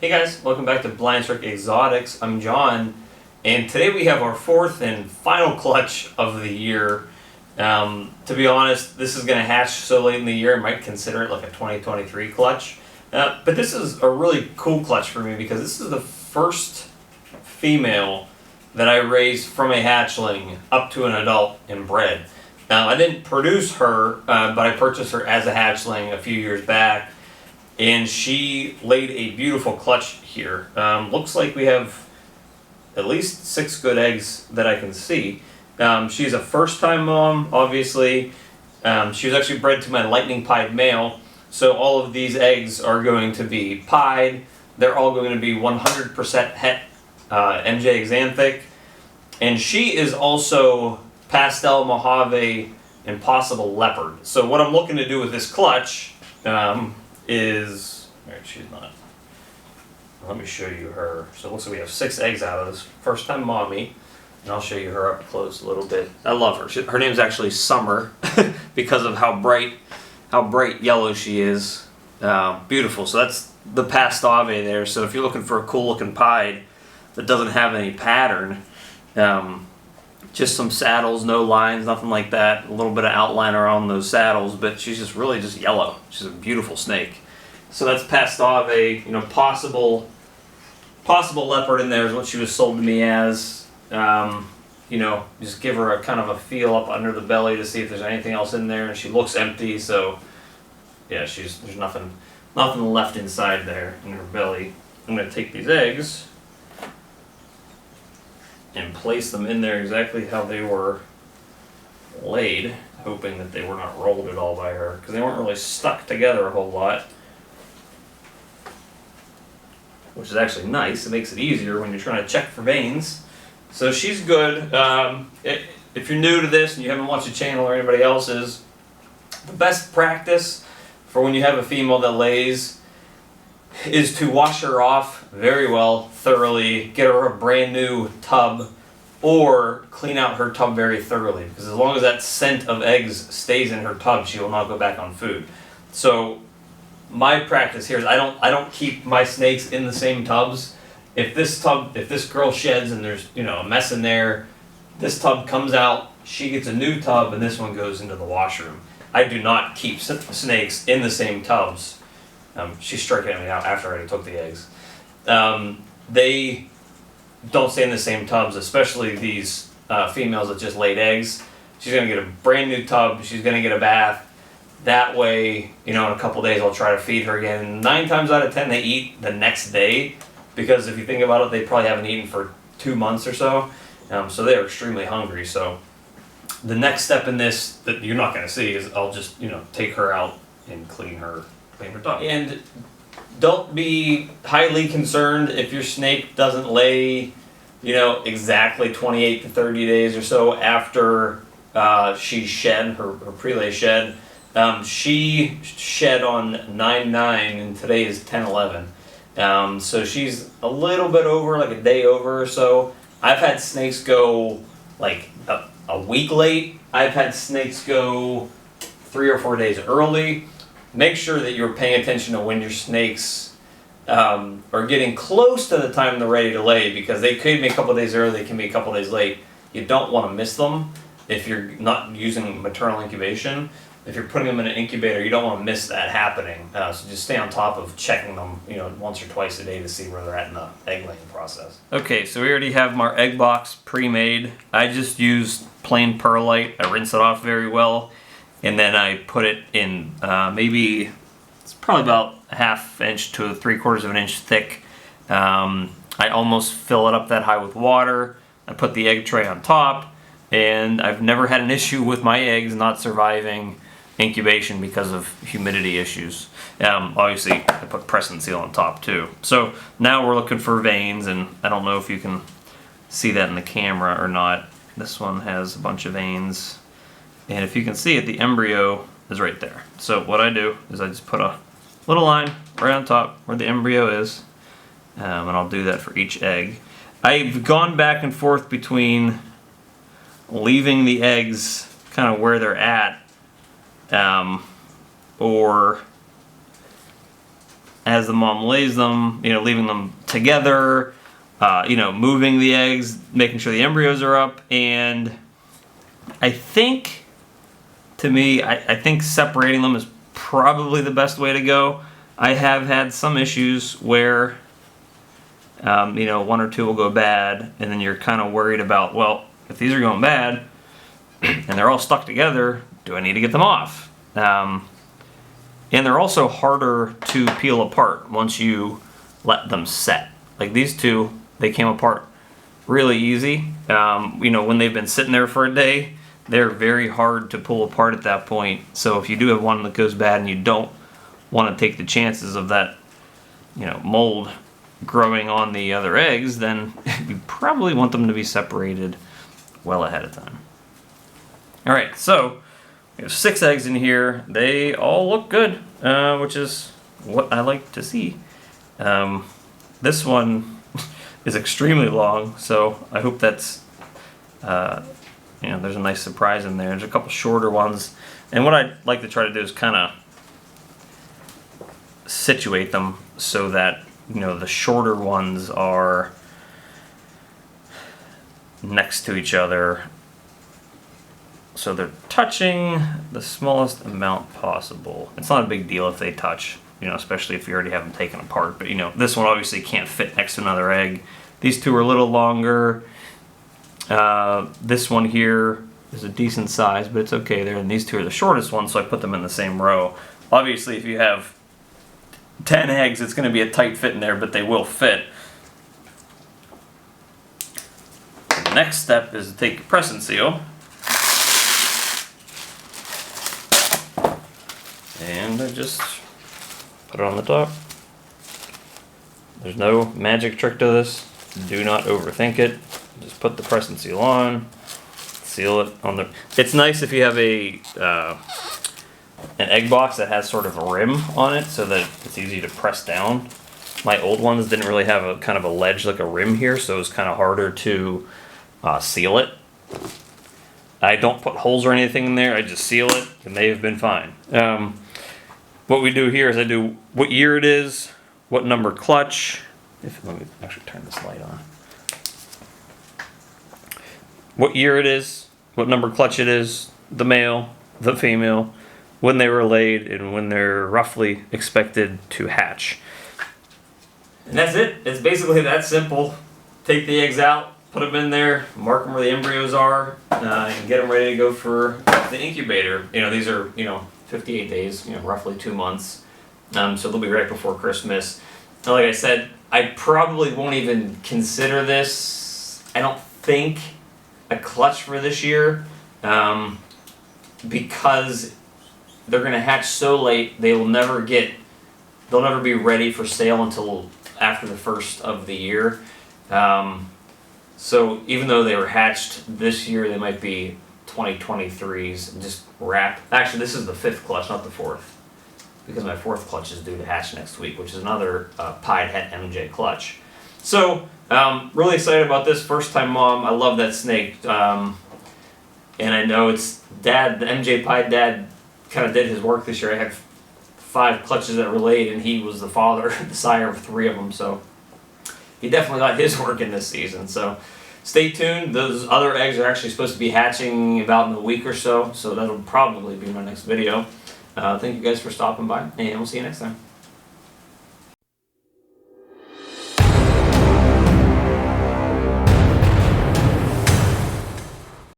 Hey guys, welcome back to Blind Trick Exotics. I'm John, and today we have our fourth and final clutch of the year. To be honest, this is going to hatch so late in the year, I might consider it like a 2023 clutch. But this is a really cool clutch for me because this is the first female that I raised from a hatchling up to an adult and bred. Now, I didn't produce her, but I purchased her as a hatchling a few years back. And she laid a beautiful clutch here. Looks like we have at least 6 good eggs that I can see. She's a first-time mom, obviously. She was actually bred to my lightning pied male. So all of these eggs are going to be pied. They're all going to be 100% het MJ xanthic. And she is also pastel, mojave, and possible leopard. So what I'm looking to do with this clutch is, alright, she's not. Let me show you her. So it looks like we have 6 eggs out of this first time mommy, and I'll show you her up close a little bit. I love her. Her name's actually Summer because of how bright yellow she is. Beautiful. So that's the pastave there. So if you're looking for a cool looking pied that doesn't have any pattern, just some saddles, no lines, nothing like that. A little bit of outline around those saddles, but she's just really just yellow. She's a beautiful snake. So that's pastave, possible leopard in there is what she was sold to me as. Just give her a kind of a feel up under the belly to see if there's anything else in there, and she looks empty. So yeah, there's nothing left inside there in her belly. I'm gonna take these eggs and place them in there exactly how they were laid, hoping that they were not rolled at all by her, because they weren't really stuck together a whole lot, which is actually nice. It makes it easier when you're trying to check for veins. So she's good. If you're new to this and you haven't watched the channel or anybody else's, the best practice for when you have a female that lays is to wash her off very well, thoroughly, get her a brand new tub, or clean out her tub very thoroughly, because as long as that scent of eggs stays in her tub, she will not go back on food. So my practice here is I don't keep my snakes in the same tubs. If this girl sheds and there's a mess in there, this tub comes out, she gets a new tub, and this one goes into the washroom. I do not keep snakes in the same tubs. She's striking at me out after I already took the eggs. They don't stay in the same tubs, especially these females that just laid eggs. She's going to get a brand new tub. She's going to get a bath. That way, in a couple days, I'll try to feed her again. 9 times out of 10, they eat the next day, because if you think about it, they probably haven't eaten for 2 months or so. So they're extremely hungry. So the next step in this that you're not going to see is I'll just, take her out and clean her tub. And don't be highly concerned if your snake doesn't lay, exactly 28 to 30 days or so after she shed, her pre-lay shed. She shed on 9/9 and today is 10/11. So she's a little bit over, like a day over or so. I've had snakes go like a week late. I've had snakes go 3 or 4 days early. Make sure that you're paying attention to when your snakes are getting close to the time they're ready to lay, because they could be a couple days early, they can be a couple days late. You don't want to miss them if you're not using maternal incubation. If you're putting them in an incubator, you don't want to miss that happening. So just stay on top of checking them, once or twice a day to see where they're at in the egg laying process. Okay, so we already have our egg box pre-made. I just used plain perlite. I rinse it off very well. And then I put it in maybe, it's probably about a 1/2 inch to 3/4 of an inch thick. I almost fill it up that high with water. I put the egg tray on top, and I've never had an issue with my eggs not surviving incubation because of humidity issues. Obviously, I put press and seal on top too. So now we're looking for veins, and I don't know if you can see that in the camera or not. This one has a bunch of veins. And if you can see it, the embryo is right there. So what I do is I just put a little line right on top where the embryo is, and I'll do that for each egg. I've gone back and forth between leaving the eggs kind of where they're at, or as the mom lays them, leaving them together, moving the eggs, making sure the embryos are up, and I think, to me, I think separating them is probably the best way to go. I have had some issues where, one or two will go bad, and then you're kind of worried about, well, if these are going bad, and they're all stuck together, do I need to get them off? And they're also harder to peel apart once you let them set. Like these two, they came apart really easy. When they've been sitting there for a day, they're very hard to pull apart at that point. So if you do have one that goes bad and you don't want to take the chances of that, mold growing on the other eggs, then you probably want them to be separated well ahead of time. All right, so we have 6 eggs in here. They all look good, which is what I like to see. This one is extremely long, so I hope that's, there's a nice surprise in there. There's a couple shorter ones, and what I'd like to try to do is kind of situate them so that, the shorter ones are next to each other, so they're touching the smallest amount possible. It's not a big deal if they touch, especially if you already have them taken apart. But this one obviously can't fit next to another egg. These two are a little longer. This one here is a decent size, but it's okay there. And these two are the shortest ones, so I put them in the same row. Obviously, if you have 10 eggs, it's going to be a tight fit in there, but they will fit. The next step is to take your press and seal. And I just put it on the top. There's no magic trick to this. Do not overthink it. Just put the press and seal on. Seal it on the... It's nice if you have an egg box that has sort of a rim on it so that it's easy to press down. My old ones didn't really have a kind of a ledge like a rim here, so it was kind of harder to seal it. I don't put holes or anything in there. I just seal it, and they have been fine. What we do here is I do what year it is, what number clutch. Let me actually turn this light on. What year it is, what number clutch it is, the male, the female, when they were laid, and when they're roughly expected to hatch. And that's it. It's basically that simple. Take the eggs out, put them in there, mark them where the embryos are, and get them ready to go for the incubator. These are, 58 days, roughly 2 months. So they'll be right before Christmas. And like I said, I probably won't even consider this, I don't think, a clutch for this year, because they're going to hatch so late, they'll never be ready for sale until after the first of the year. So even though they were hatched this year, they might be 2023s and just wrap. Actually, this is the 5th clutch, not the 4th, because my 4th clutch is due to hatch next week, which is another pied het MJ clutch. So really excited about this. First time mom. I love that snake. And I know it's dad, the MJ pied dad kind of did his work this year. I had 5 clutches that were laid, and he was the father, the sire of 3 of them. So he definitely got his work in this season. So stay tuned. Those other eggs are actually supposed to be hatching about in a week or so. So that'll probably be my next video. Thank you guys for stopping by, and we'll see you next time.